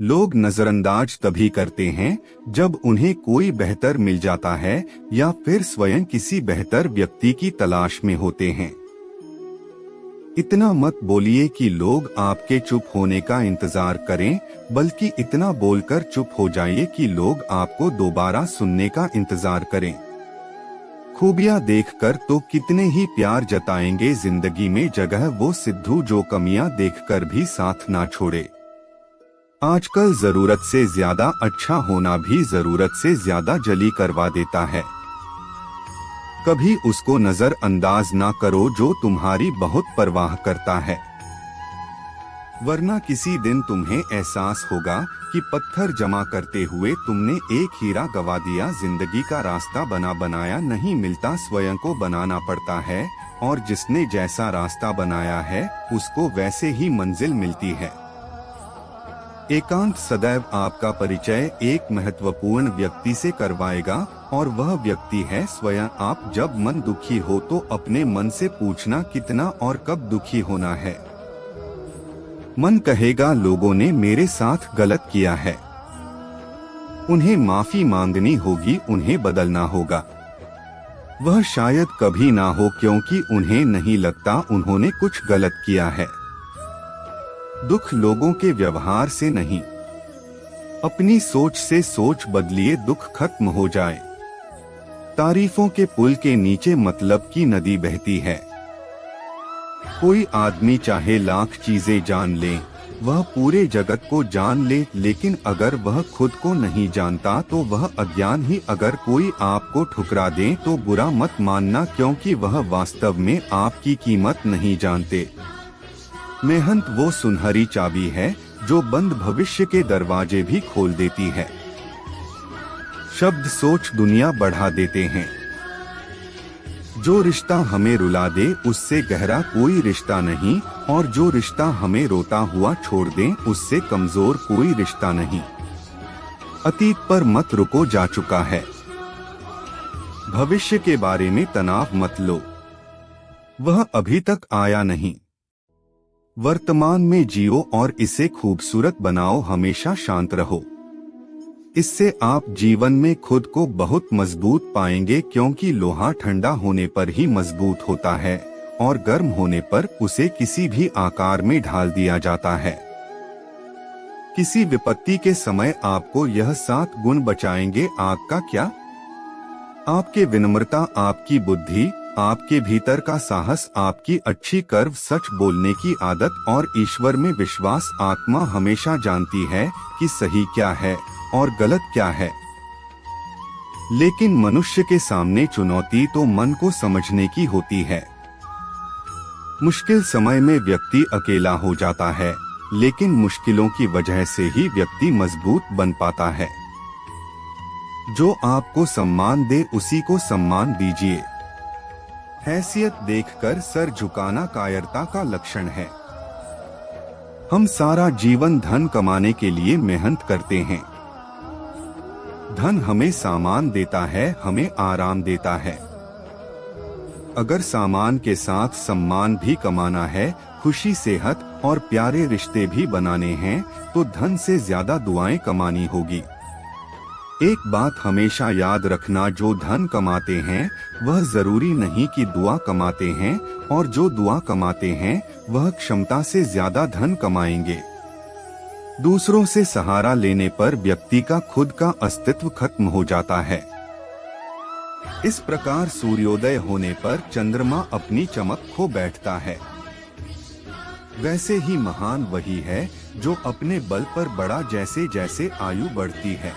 लोग नजरअंदाज तभी करते हैं जब उन्हें कोई बेहतर मिल जाता है या फिर स्वयं किसी बेहतर व्यक्ति की तलाश में होते हैं। इतना मत बोलिए कि लोग आपके चुप होने का इंतजार करें, बल्कि इतना बोलकर चुप हो जाइए कि लोग आपको दोबारा सुनने का इंतजार करें। खूबियां देखकर तो कितने ही प्यार जताएंगे जिंदगी में जगह वो सिद्धू जो कमियां देखकर भी साथ ना छोड़े। आजकल जरूरत से ज्यादा अच्छा होना भी जरूरत से ज्यादा जली करवा देता है। कभी उसको नजरअंदाज ना करो जो तुम्हारी बहुत परवाह करता है, वरना किसी दिन तुम्हें एहसास होगा कि पत्थर जमा करते हुए तुमने एक हीरा गवा दिया। जिंदगी का रास्ता बना बनाया नहीं मिलता, स्वयं को बनाना पड़ता है, और जिसने जैसा रास्ता बनाया है उसको वैसे ही मंजिल मिलती है। एकांत सदैव आपका परिचय एक महत्वपूर्ण व्यक्ति से करवाएगा, और वह व्यक्ति है स्वयं आप। जब मन दुखी हो तो अपने मन से पूछना कितना और कब दुखी होना है। मन कहेगा लोगों ने मेरे साथ गलत किया है, उन्हें माफी मांगनी होगी, उन्हें बदलना होगा। वह शायद कभी ना हो क्योंकि उन्हें नहीं लगता उन्होंने कुछ गलत किया है। दुख लोगों के व्यवहार से नहीं, अपनी सोच से सोच बदलिए, दुख खत्म हो जाए। तारीफों के पुल के नीचे मतलब की नदी बहती है। कोई आदमी चाहे लाख चीजें जान ले, वह पूरे जगत को जान ले, लेकिन अगर वह खुद को नहीं जानता तो वह अज्ञान ही। अगर कोई आपको ठुकरा दे तो बुरा मत मानना, क्योंकि वह वास्तव में आपकी कीमत नहीं जानते। मेहनत वो सुनहरी चाबी है जो बंद भविष्य के दरवाजे भी खोल देती है। शब्द सोच दुनिया बढ़ा देते हैं। जो रिश्ता हमें रुला दे उससे गहरा कोई रिश्ता नहीं, और जो रिश्ता हमें रोता हुआ छोड़ दे उससे कमजोर कोई रिश्ता नहीं। अतीत पर मत रुको, जा चुका है। भविष्य के बारे में तनाव मत लो, वह अभी तक आया नहीं। वर्तमान में जियो और इसे खूबसूरत बनाओ, हमेशा शांत रहो। इससे आप जीवन में खुद को बहुत मजबूत पाएंगे, क्योंकि लोहा ठंडा होने पर ही मजबूत होता है और गर्म होने पर उसे किसी भी आकार में ढाल दिया जाता है। किसी विपत्ति के समय आपको यह 7 गुण बचाएंगे। आग का क्या? आपके विनम्रता, आपकी बुद्धि, आपके भीतर का साहस, आपकी अच्छी कर्व, सच बोलने की आदत और ईश्वर में विश्वास। आत्मा हमेशा जानती है कि सही क्या है और गलत क्या है, लेकिन मनुष्य के सामने चुनौती तो मन को समझने की होती है। मुश्किल समय में व्यक्ति अकेला हो जाता है, लेकिन मुश्किलों की वजह से ही व्यक्ति मजबूत बन पाता है। जो आपको सम्मान दे उसी को सम्मान दीजिए। हैसियत देखकर सर झुकाना कायरता का लक्षण है। हम सारा जीवन धन कमाने के लिए मेहनत करते हैं। धन हमें सामान देता है, हमें आराम देता है। अगर सामान के साथ सम्मान भी कमाना है, खुशी, सेहत और प्यारे रिश्ते भी बनाने हैं, तो धन से ज्यादा दुआएं कमानी होगी। एक बात हमेशा याद रखना, जो धन कमाते हैं वह जरूरी नहीं कि दुआ कमाते हैं, और जो दुआ कमाते हैं वह क्षमता से ज्यादा धन कमाएंगे। दूसरों से सहारा लेने पर व्यक्ति का खुद का अस्तित्व खत्म हो जाता है। इस प्रकार सूर्योदय होने पर चंद्रमा अपनी चमक खो बैठता है। वैसे ही महान वही है जो अपने बल पर बढ़ा जैसे जैसे आयु बढ़ती है।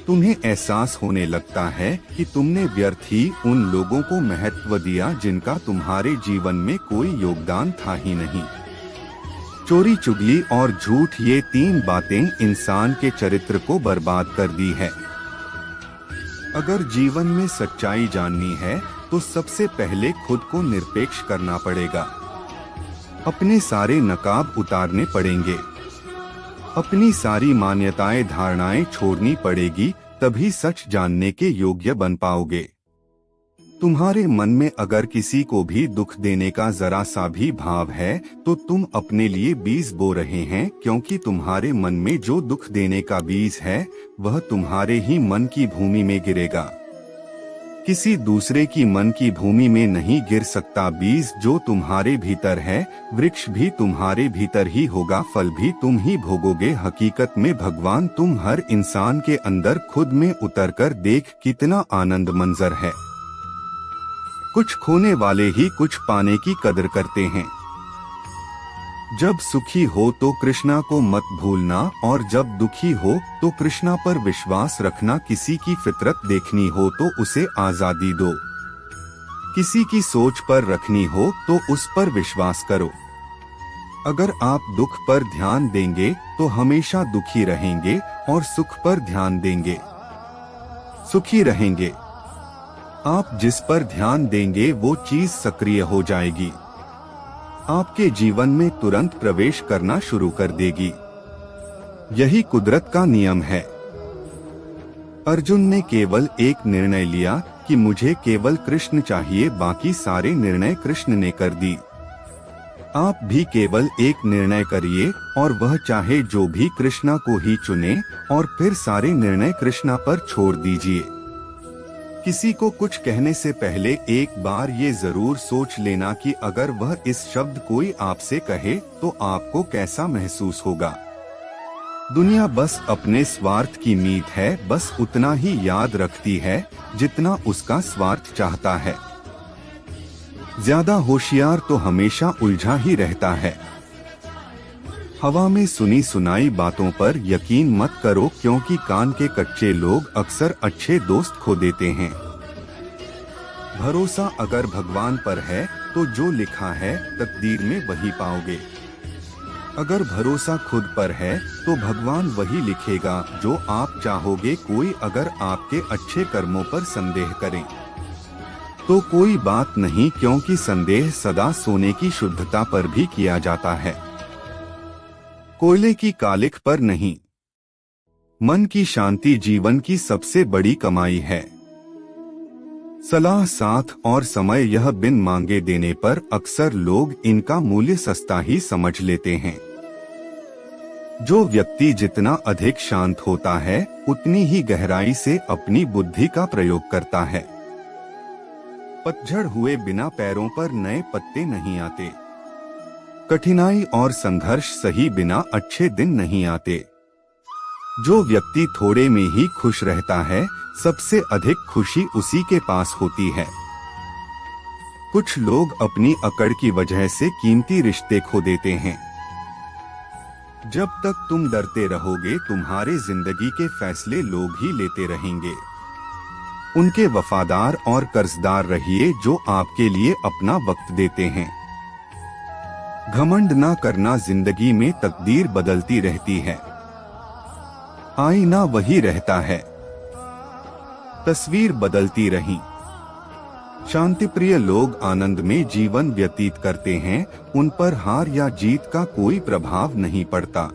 तुम्हें एहसास होने लगता है कि तुमने व्यर्थ ही उन लोगों को महत्व दिया जिनका तुम्हारे जीवन में कोई योगदान था ही नहीं। चोरी, चुगली और झूठ, ये 3 बातें इंसान के चरित्र को बर्बाद कर दी है। अगर जीवन में सच्चाई जाननी है तो सबसे पहले खुद को निरपेक्ष करना पड़ेगा। अपने सारे नकाब उतारने पड़ेंगे। अपनी सारी मान्यताएं, धारणाएं छोड़नी पड़ेगी, तभी सच जानने के योग्य बन पाओगे। तुम्हारे मन में अगर किसी को भी दुख देने का जरा सा भी भाव है तो तुम अपने लिए बीज बो रहे हैं, क्योंकि तुम्हारे मन में जो दुख देने का बीज है वह तुम्हारे ही मन की भूमि में गिरेगा। किसी दूसरे की मन की भूमि में नहीं गिर सकता। बीज जो तुम्हारे भीतर है, वृक्ष भी तुम्हारे भीतर ही होगा, फल भी तुम ही भोगोगे। हकीकत में भगवान तुम हर इंसान के अंदर खुद में उतरकर देख कितना आनंद मंजर है। कुछ खोने वाले ही कुछ पाने की कदर करते हैं। जब सुखी हो तो कृष्णा को मत भूलना, और जब दुखी हो तो कृष्णा पर विश्वास रखना। किसी की फितरत देखनी हो तो उसे आजादी दो, किसी की सोच पर रखनी हो तो उस पर विश्वास करो। अगर आप दुख पर ध्यान देंगे तो हमेशा दुखी रहेंगे, और सुख पर ध्यान देंगे सुखी रहेंगे। आप जिस पर ध्यान देंगे वो चीज सक्रिय हो जाएगी, आपके जीवन में तुरंत प्रवेश करना शुरू कर देगी। यही कुदरत का नियम है। अर्जुन ने केवल एक निर्णय लिया कि मुझे केवल कृष्ण चाहिए, बाकी सारे निर्णय कृष्ण ने कर दी। आप भी केवल एक निर्णय करिए, और वह चाहे जो भी कृष्णा को ही चुने, और फिर सारे निर्णय कृष्णा पर छोड़ दीजिए। किसी को कुछ कहने से पहले एक बार ये जरूर सोच लेना कि अगर वह इस शब्द कोई आपसे कहे तो आपको कैसा महसूस होगा। दुनिया बस अपने स्वार्थ की मीत है, बस उतना ही याद रखती है जितना उसका स्वार्थ चाहता है। ज्यादा होशियार तो हमेशा उलझा ही रहता है। हवा में सुनी सुनाई बातों पर यकीन मत करो, क्योंकि कान के कच्चे लोग अक्सर अच्छे दोस्त खो देते हैं। भरोसा अगर भगवान पर है तो जो लिखा है तकदीर में वही पाओगे। अगर भरोसा खुद पर है तो भगवान वही लिखेगा जो आप चाहोगे। कोई अगर आपके अच्छे कर्मों पर संदेह करे तो कोई बात नहीं, क्योंकि संदेह सदा सोने की शुद्धता पर भी किया जाता है, कोयले की कालिख पर नहीं। मन की शांति जीवन की सबसे बड़ी कमाई है। सलाह, साथ और समय यह बिन मांगे देने पर अक्सर लोग इनका मूल्य सस्ता ही समझ लेते हैं। जो व्यक्ति जितना अधिक शांत होता है उतनी ही गहराई से अपनी बुद्धि का प्रयोग करता है। पतझड़ हुए बिना पैरों पर नए पत्ते नहीं आते। कठिनाई और संघर्ष सही बिना अच्छे दिन नहीं आते। जो व्यक्ति थोड़े में ही खुश रहता है सबसे अधिक खुशी उसी के पास होती है। कुछ लोग अपनी अकड़ की वजह से कीमती रिश्ते खो देते हैं। जब तक तुम डरते रहोगे तुम्हारे जिंदगी के फैसले लोग ही लेते रहेंगे। उनके वफादार और कर्जदार रहिए जो आपके लिए अपना वक्त देते हैं। घमंड ना करना, जिंदगी में तकदीर बदलती रहती है, आईना वही रहता है। तस्वीर बदलती रही। शांतिप्रिय लोग आनंद में जीवन व्यतीत करते हैं, उन पर हार या जीत का कोई प्रभाव नहीं पड़ता।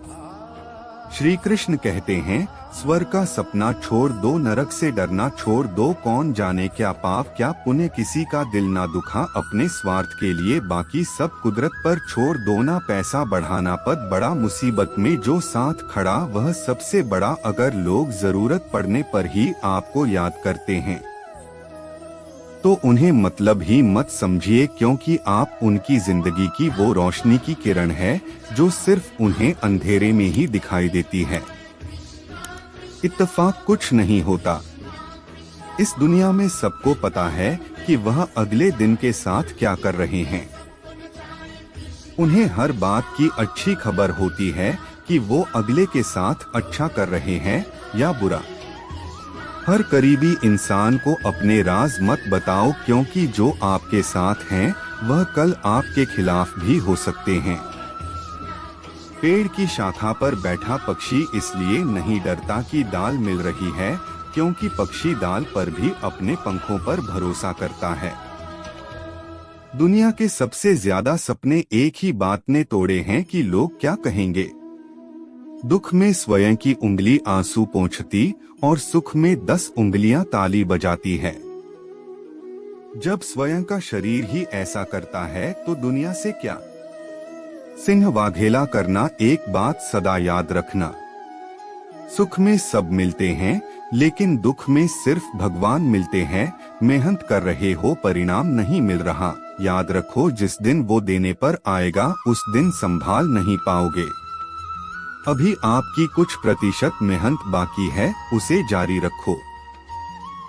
श्री कृष्ण कहते हैं, स्वर्ग का सपना छोड़ दो, नरक से डरना छोड़ दो। कौन जाने क्या पाप क्या पुण्य किसी का दिल ना दुखा अपने स्वार्थ के लिए, बाकी सब कुदरत पर छोड़ दो ना। पैसा बढ़ाना पद बड़ा, मुसीबत में जो साथ खड़ा वह सबसे बड़ा। अगर लोग जरूरत पड़ने पर ही आपको याद करते हैं तो उन्हें मतलब ही मत समझिए, क्योंकि आप उनकी जिंदगी की वो रोशनी की किरण है जो सिर्फ उन्हें अंधेरे में ही दिखाई देती है। इत्तेफाक कुछ नहीं होता। इस दुनिया में सबको पता है कि वह अगले दिन के साथ क्या कर रहे हैं। उन्हें हर बात की अच्छी खबर होती है कि वो अगले के साथ अच्छा कर रहे हैं या बुरा। हर करीबी इंसान को अपने राज मत बताओ, क्योंकि जो आपके साथ हैं वह कल आपके खिलाफ भी हो सकते हैं। पेड़ की शाखा पर बैठा पक्षी इसलिए नहीं डरता कि दाल मिल रही है, क्योंकि पक्षी दाल पर भी अपने पंखों पर भरोसा करता है। दुनिया के सबसे ज्यादा सपने एक ही बात ने तोड़े हैं कि लोग क्या कहेंगे। दुख में स्वयं की उंगली आंसू पोंछती और सुख में 10 उंगलियां ताली बजाती है। जब स्वयं का शरीर ही ऐसा करता है तो दुनिया से क्या। सिंह वाघेला करना। एक बात सदा याद रखना, सुख में सब मिलते हैं लेकिन दुख में सिर्फ भगवान मिलते हैं। मेहनत कर रहे हो, परिणाम नहीं मिल रहा, याद रखो जिस दिन वो देने पर आएगा उस दिन संभाल नहीं पाओगे। अभी आपकी कुछ प्रतिशत मेहनत बाकी है, उसे जारी रखो।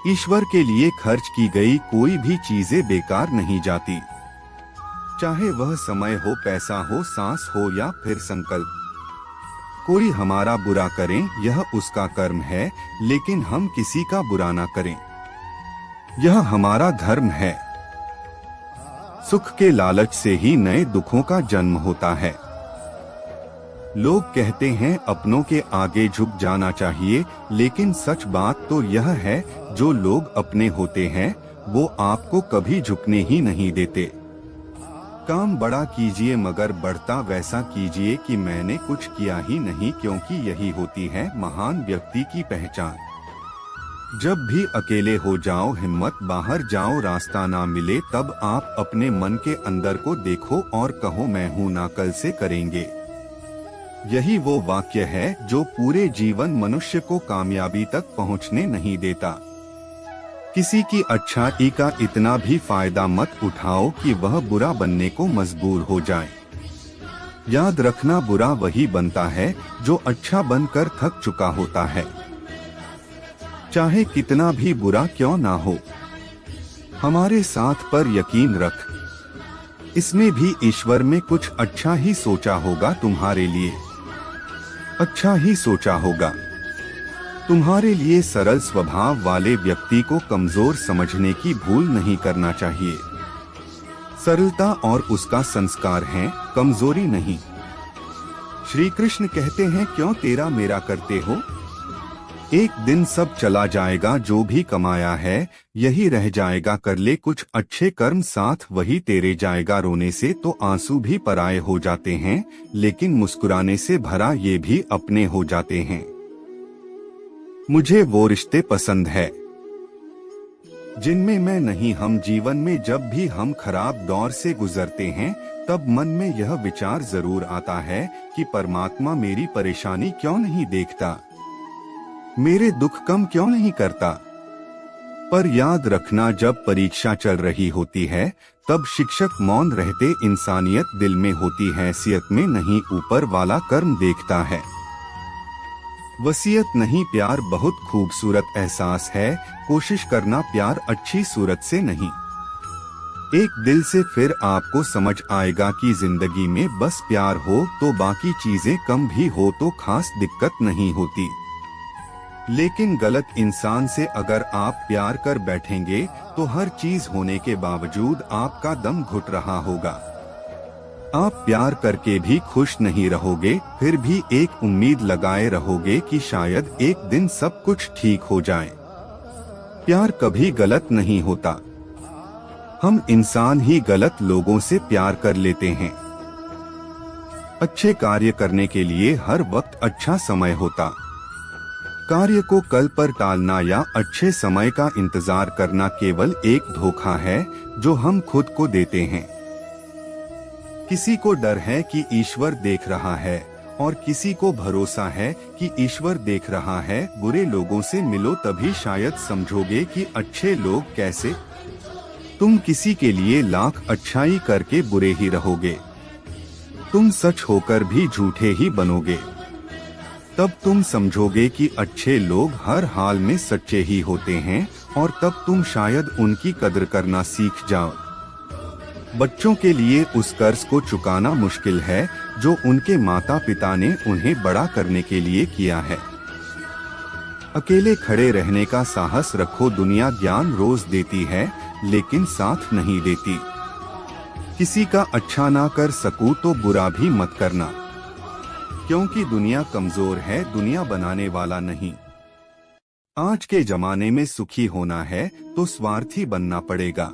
ईश्वर के लिए खर्च की गई कोई भी चीजें बेकार नहीं जाती, चाहे वह समय हो, पैसा हो, सांस हो या फिर संकल्प। कोई हमारा बुरा करे यह उसका कर्म है, लेकिन हम किसी का बुरा ना करें, यह हमारा धर्म है। सुख के लालच से ही नए दुखों का जन्म होता है। लोग कहते हैं अपनों के आगे झुक जाना चाहिए, लेकिन सच बात तो यह है जो लोग अपने होते हैं वो आपको कभी झुकने ही नहीं देते। काम बड़ा कीजिए मगर बढ़ता वैसा कीजिए कि मैंने कुछ किया ही नहीं, क्योंकि यही होती है महान व्यक्ति की पहचान। जब भी अकेले हो जाओ, हिम्मत बाहर जाओ, रास्ता ना मिले तब आप अपने मन के अंदर को देखो और कहो मैं हूँ ना, कल से करेंगे। यही वो वाक्य है जो पूरे जीवन मनुष्य को कामयाबी तक पहुँचने नहीं देता। किसी की अच्छाई का इतना भी फायदा मत उठाओ कि वह बुरा बनने को मजबूर हो जाए। याद रखना, बुरा वही बनता है जो अच्छा बनकर थक चुका होता है, चाहे कितना भी बुरा क्यों ना हो। हमारे साथ पर यकीन रख, इसमें भी ईश्वर में कुछ अच्छा ही सोचा होगा तुम्हारे लिए, अच्छा ही सोचा होगा। तुम्हारे लिए सरल स्वभाव वाले व्यक्ति को कमजोर समझने की भूल नहीं करना चाहिए। सरलता और उसका संस्कार है, कमजोरी नहीं। श्री कृष्ण कहते हैं क्यों तेरा मेरा करते हो। एक दिन सब चला जाएगा, जो भी कमाया है यही रह जाएगा। कर ले कुछ अच्छे कर्म, साथ वही तेरे जाएगा। रोने से तो आंसू भी पराये हो जाते हैं, लेकिन मुस्कुराने से भरा ये भी अपने हो जाते हैं। मुझे वो रिश्ते पसंद है जिनमें मैं नहीं हम। जीवन में जब भी हम खराब दौर से गुजरते हैं तब मन में यह विचार जरूर आता है कि परमात्मा मेरी परेशानी क्यों नहीं देखता, मेरे दुख कम क्यों नहीं करता। पर याद रखना, जब परीक्षा चल रही होती है तब शिक्षक मौन रहते। इंसानियत दिल में होती, हैसियत में नहीं, ऊपर वाला कर्म देखता है। वसीयत नहीं, प्यार बहुत खूबसूरत एहसास है, कोशिश करना प्यार अच्छी सूरत से नहीं। एक दिल से फिर आपको समझ आएगा कि जिंदगी में बस प्यार हो तो बाकी चीजें कम भी हो तो खास दिक्कत नहीं होती। लेकिन गलत इंसान से अगर आप प्यार कर बैठेंगे तो हर चीज होने के बावजूद आपका दम घुट रहा होगा। आप प्यार करके भी खुश नहीं रहोगे, फिर भी एक उम्मीद लगाए रहोगे कि शायद एक दिन सब कुछ ठीक हो जाए। प्यार कभी गलत नहीं होता, हम इंसान ही गलत लोगों से प्यार कर लेते हैं। अच्छे कार्य करने के लिए हर वक्त अच्छा समय होता। कार्य को कल पर टालना या अच्छे समय का इंतजार करना केवल एक धोखा है जो हम खुद को देते हैं। किसी को डर है कि ईश्वर देख रहा है और किसी को भरोसा है कि ईश्वर देख रहा है। बुरे लोगों से मिलो तभी शायद समझोगे कि अच्छे लोग कैसे। तुम किसी के लिए लाख अच्छाई करके बुरे ही रहोगे, तुम सच होकर भी झूठे ही बनोगे। तब तुम समझोगे कि अच्छे लोग हर हाल में सच्चे ही होते हैं और तब तुम शायद उनकी कदर करना सीख जाओ। बच्चों के लिए उस कर्ज को चुकाना मुश्किल है जो उनके माता पिता ने उन्हें बड़ा करने के लिए किया है। अकेले खड़े रहने का साहस रखो। दुनिया ज्ञान रोज देती है लेकिन साथ नहीं देती। किसी का अच्छा ना कर सकूं तो बुरा भी मत करना, क्योंकि दुनिया कमजोर है, दुनिया बनाने वाला नहीं। आज के जमाने में सुखी होना है तो स्वार्थी बनना पड़ेगा।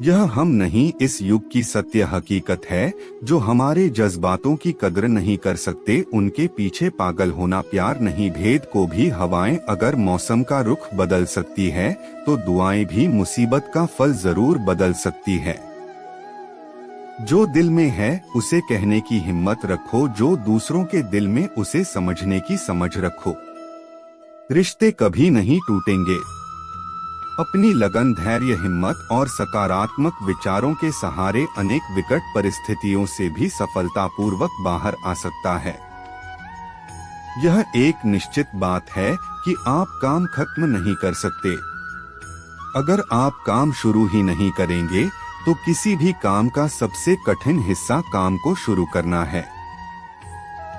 यह हम नहीं, इस युग की सत्य हकीकत है। जो हमारे जज्बातों की कदर नहीं कर सकते, उनके पीछे पागल होना प्यार नहीं। भेद को भी हवाएं अगर मौसम का रुख बदल सकती है, तो दुआएं भी मुसीबत का फल जरूर बदल सकती है। जो दिल में है उसे कहने की हिम्मत रखो, जो दूसरों के दिल में उसे समझने की समझ रखो। रिश्ते कभी नहीं टूटेंगे। अपनी लगन, धैर्य, हिम्मत और सकारात्मक विचारों के सहारे अनेक विकट परिस्थितियों से भी सफलतापूर्वक बाहर आ सकता है। यह एक निश्चित बात है कि आप काम खत्म नहीं कर सकते। अगर आप काम शुरू ही नहीं करेंगे, तो किसी भी काम का सबसे कठिन हिस्सा काम को शुरू करना है।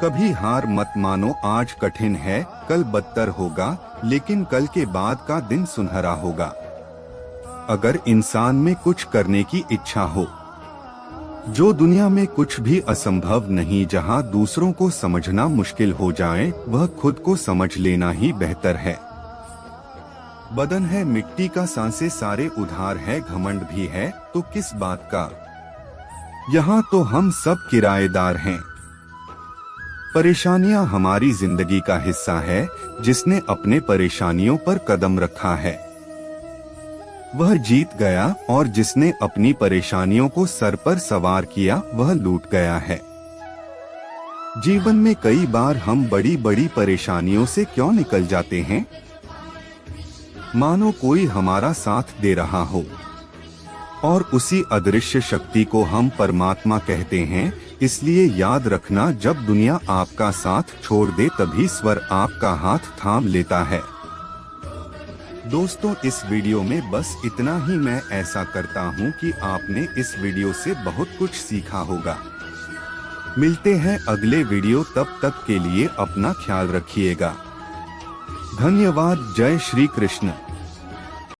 कभी हार मत मानो। आज कठिन है, कल बदतर होगा, लेकिन कल के बाद का दिन सुनहरा होगा। अगर इंसान में कुछ करने की इच्छा हो, जो दुनिया में कुछ भी असंभव नहीं। जहां दूसरों को समझना मुश्किल हो जाए, वह खुद को समझ लेना ही बेहतर है। बदन है मिट्टी का, सांसें सारे उधार है, घमंड भी है तो किस बात का। यहाँ तो हम सब किराएदार हैं। परेशानियां हमारी जिंदगी का हिस्सा है। जिसने अपने परेशानियों पर कदम रखा है, वह जीत गया, और जिसने अपनी परेशानियों को सर पर सवार किया, वह लूट गया है। जीवन में कई बार हम बड़ी बड़ी परेशानियों से क्यों निकल जाते हैं? मानो कोई हमारा साथ दे रहा हो, और उसी अदृश्य शक्ति को हम परमात्मा कहते हैं। इसलिए याद रखना, जब दुनिया आपका साथ छोड़ दे, तभी ईश्वर आपका हाथ थाम लेता है। दोस्तों, इस वीडियो में बस इतना ही। मैं ऐसा करता हूं कि आपने इस वीडियो से बहुत कुछ सीखा होगा। मिलते हैं अगले वीडियो, तब तक के लिए अपना ख्याल रखिएगा। धन्यवाद। जय श्री कृष्ण।